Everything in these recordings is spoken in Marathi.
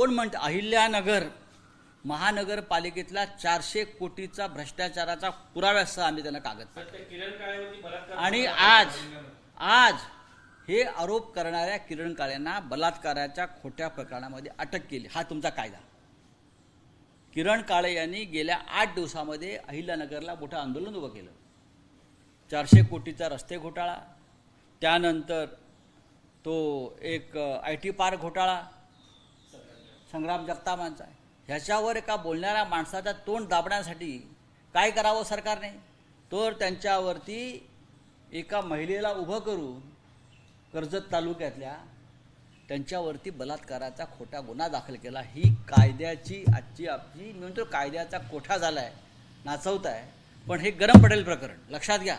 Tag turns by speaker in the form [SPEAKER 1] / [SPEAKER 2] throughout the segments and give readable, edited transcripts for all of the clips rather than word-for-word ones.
[SPEAKER 1] कोण म्हणतं अहिल्यानगर महानगरपालिकेतला 400 कोटीचा भ्रष्टाचाराचा पुराव्यासह आम्ही त्यांना कागद आणि आज हे आरोप करणाऱ्या किरण काळेंना बलात्काराच्या खोट्या प्रकरणामध्ये अटक केली। हा तुमचा कायदा। किरण काळे यांनी गेल्या 8 दिवसामध्ये अहिल्यानगरला मोठं आंदोलन उभं केलं। 400 कोटीचा रस्ते घोटाळा, त्यानंतर तो एक IT पार्क घोटाळा संग्राम जगतापांचा, ह्याच्यावर एका बोलणाऱ्या माणसाचा तोंड दाबण्यासाठी काय करावं सरकारने, तर त्यांच्यावरती एका महिलेला उभं करून कर्जत तालुक्यातल्या त्यांच्यावरती बलात्काराचा खोटा गुन्हा दाखल केला। ही कायद्याची आजची आपली म्हणतो कायद्याचा कोठा झाला आहे, नाचवत आहे। पण हे गरम पडेल प्रकरण, लक्षात घ्या।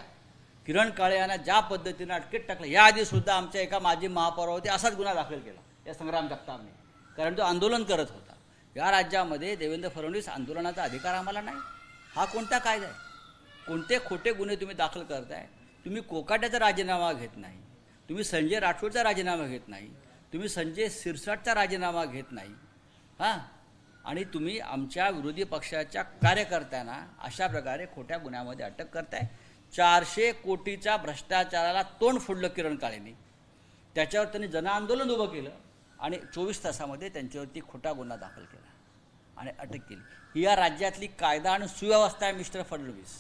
[SPEAKER 1] किरण काळे यांना ज्या पद्धतीने अटकेत टाकलं, याआधी सुद्धा आमच्या एका माजी महापौरावरती असाच गुन्हा दाखल केला या संग्राम जगतापने, कारण तो आंदोलन करत होता। या राज्यामध्ये देवेंद्र फडणवीस आंदोलनाचा अधिकार आम्हाला नाही। हा कोणता कायदा आहे? कोणते खोटे गुन्हे तुम्ही दाखल करताय? तुम्ही कोकाट्याचा राजीनामा घेत नाही, तुम्ही संजय राठोडचा राजीनामा घेत नाही, तुम्ही संजय सिरसाटचा राजीनामा घेत नाही, हां, आणि तुम्ही आमच्या विरोधी पक्षाच्या कार्यकर्त्यांना अशा प्रकारे खोट्या गुन्ह्यामध्ये अटक करताय। 400 कोटीच्या भ्रष्टाचाराला तोंड फोडलं किरण काळेंनी, त्याच्यावर त्यांनी जनआंदोलन उभं केलं आणि 24 तासामध्ये त्यांच्यावरती खोटा गुन्हा दाखल केला आणि अटक केली। ही या राज्यातली कायदा आणि सुव्यवस्था आहे मिस्टर फडणवीस।